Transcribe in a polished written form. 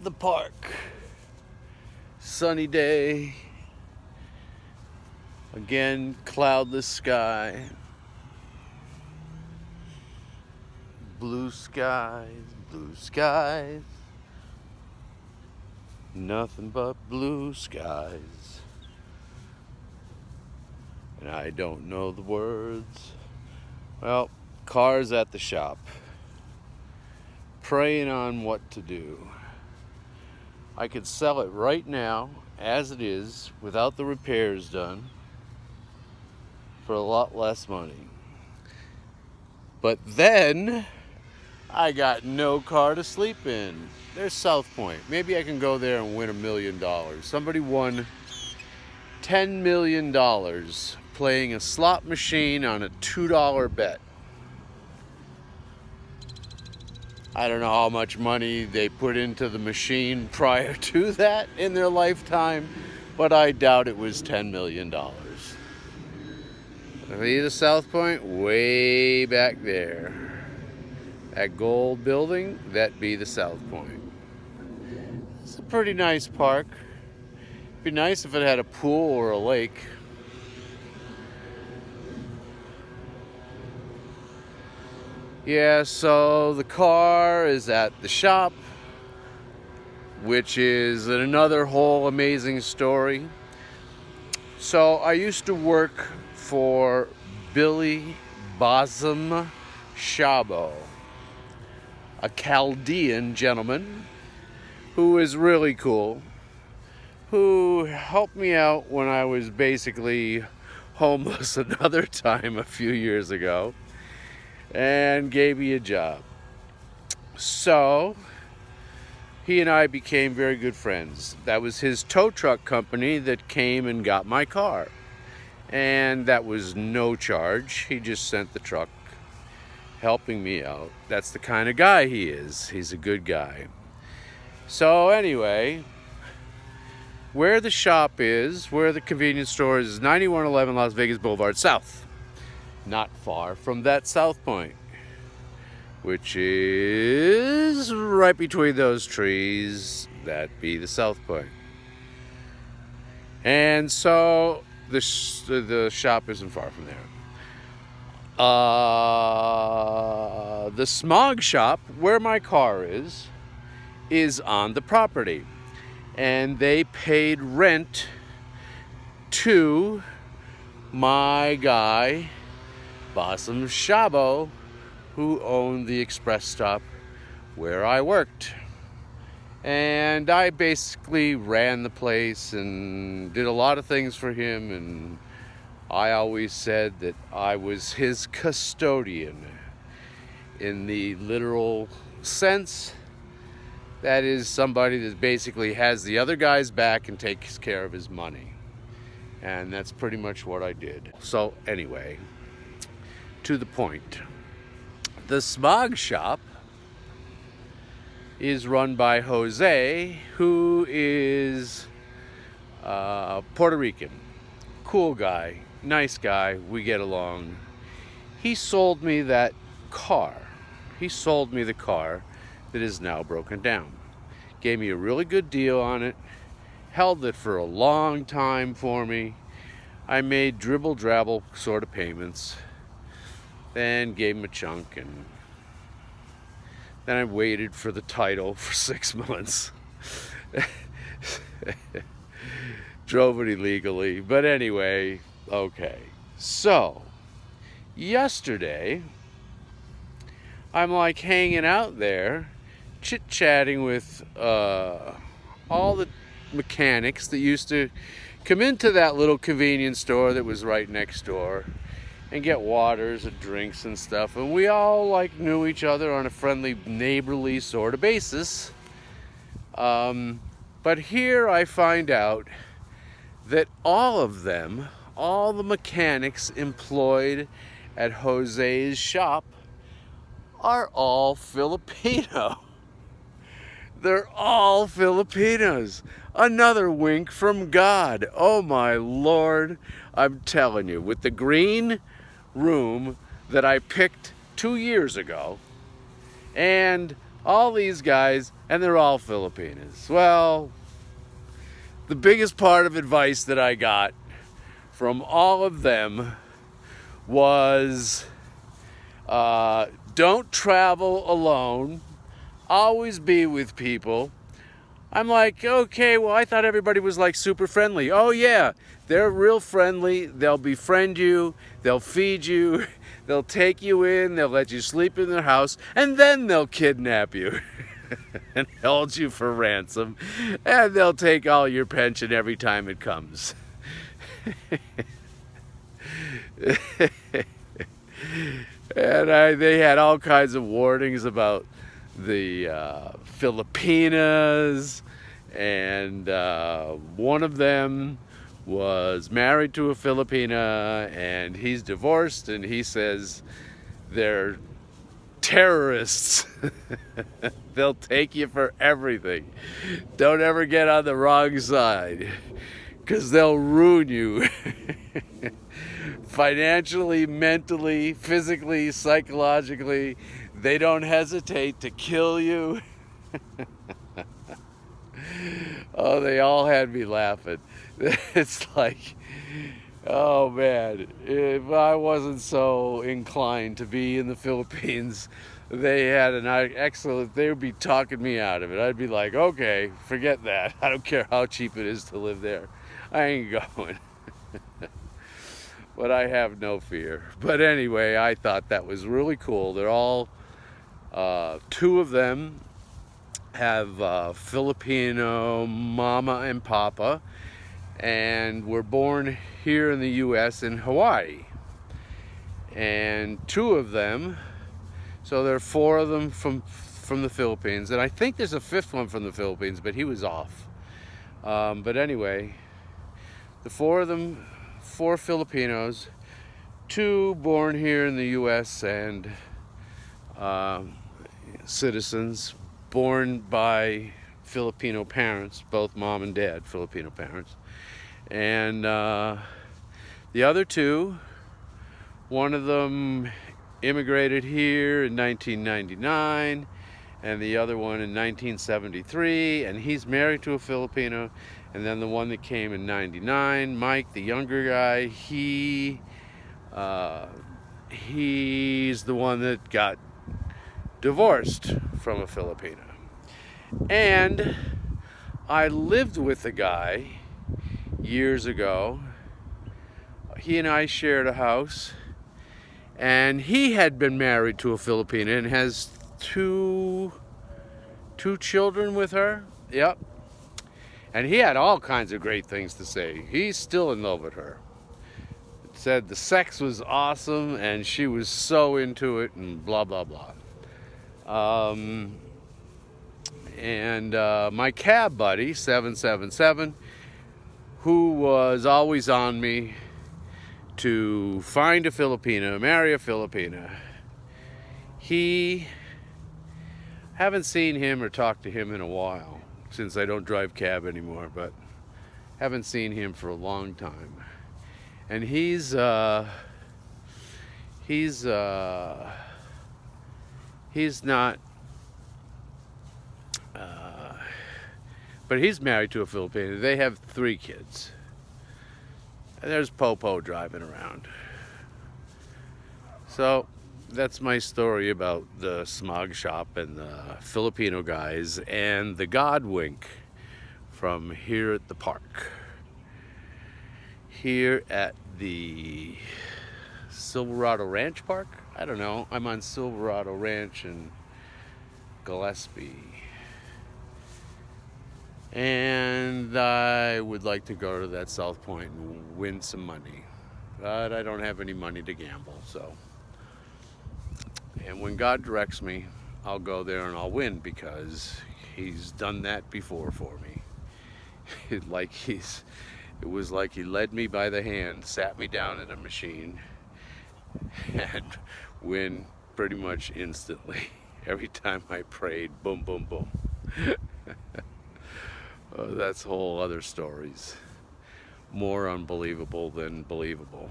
the park. Sunny day. Again, cloudless sky. Blue skies, blue skies. Nothing but blue skies. And I don't know the words. Well, car's at the shop. Praying on what to do. I could sell it right now, as it is, without the repairs done, for a lot less money. But then, I got no car to sleep in. There's South Point. Maybe I can go there and win $1 million. Somebody won $10 million playing a slot machine on a $2 bet. I don't know how much money they put into the machine prior to that in their lifetime, but I doubt it was $10 million. See the South Point? Way back there. That gold building, that be the South Point. It's a pretty nice park. It'd be nice if it had a pool or a lake. Yeah, so the car is at the shop, which is another whole amazing story. So I used to work for Billy Bosom Shabo, a Chaldean gentleman who is really cool, who helped me out when I was basically homeless another time a few years ago, and gave me a job. So he and I became very good friends. That was his tow truck company that came and got my car. And that was no charge. He just sent the truck, helping me out. That's the kind of guy he is. He's a good guy. So anyway, where the shop is, where the convenience store is 9111 Las Vegas Boulevard South. Not far from that South Point, which is right between those trees. That be the South Point. And so the shop isn't far from there. The smog shop, where my car is on the property. And they paid rent to my guy, Bosom Shabo, who owned the express stop where I worked. And I basically ran the place and did a lot of things for him, and I always said that I was his custodian in the literal sense. That is somebody that basically has the other guy's back and takes care of his money. And that's pretty much what I did. So anyway, to the point. The smog shop is run by Jose, who is Puerto Rican. Cool guy, nice guy, we get along. He sold me that car. He sold me the car that is now broken down. Gave me a really good deal on it. Held it for a long time for me. I made dribble-drabble sort of payments. Then gave him a chunk, and then I waited for the title for 6 months. Drove it illegally, but anyway, okay. So, yesterday, I'm like hanging out there, chit-chatting with all the mechanics that used to come into that little convenience store that was right next door and get waters and drinks and stuff, and we all like knew each other on a friendly, neighborly sort of basis. But here I find out that all of them, all the mechanics employed at Jose's shop, are all Filipino. They're all Filipinos. Another wink from God. Oh my Lord. I'm telling you, with the green room that I picked 2 years ago, and All these guys, and they're all Filipinos. Well, the biggest part of advice that I got from all of them was don't travel alone. Always be with people. I'm like, okay, well, I thought everybody was like super friendly. Oh yeah, they're real friendly. They'll befriend you. They'll feed you. They'll take you in. They'll let you sleep in their house. And then they'll kidnap you and hold you for ransom. And they'll take all your pension every time it comes. And they had all kinds of warnings about the Filipinas, and one of them was married to a Filipina, and he's divorced, and he says they're terrorists. They'll take you for everything. Don't ever get on the wrong side, because they'll ruin you. Financially, mentally, physically, psychologically. They don't hesitate to kill you. Oh, they all had me laughing. It's like, oh man, if I wasn't so inclined to be in the Philippines, they had an excellent, they would be talking me out of it. I'd be like, okay, forget that. I don't care how cheap it is to live there. I ain't going. But I have no fear. But anyway, I thought that was really cool. They're all, two of them have Filipino mama and papa, and were born here in the U.S. in Hawaii. And two of them, so there are four of them from the Philippines, and I think there's a fifth one from the Philippines, but he was off. But anyway, the four of them, four Filipinos, two born here in the U.S. and citizens, born by Filipino parents, both mom and dad, Filipino parents. And the other two, one of them immigrated here in 1999, and the other one in 1973, and he's married to a Filipino. And then the one that came in 99, Mike, the younger guy, he's the one that got divorced from a Filipino. And I lived with a guy years ago. He and I shared a house, and he had been married to a Filipina and has two children with her. Yep. And he had all kinds of great things to say. He's still in love with her. Said the sex was awesome and she was so into it and blah, blah, blah. And my cab buddy, 777, who was always on me to find a Filipina, marry a Filipina, haven't seen him or talked to him in a while, since I don't drive cab anymore, but haven't seen him for a long time. And he's not, but he's married to a Filipino. They have 3 kids. And there's Popo driving around. So that's my story about the smog shop and the Filipino guys and the God wink from here at the park. Here at the Silverado Ranch Park? I don't know. I'm on Silverado Ranch in Gillespie. And I would like to go to that South Point and win some money. But I don't have any money to gamble, so. And when God directs me, I'll go there and I'll win, because he's done that before for me. It was like he led me by the hand, sat me down in a machine, and win pretty much instantly. Every time I prayed, boom, boom, boom. Oh, that's whole other stories. More unbelievable than believable.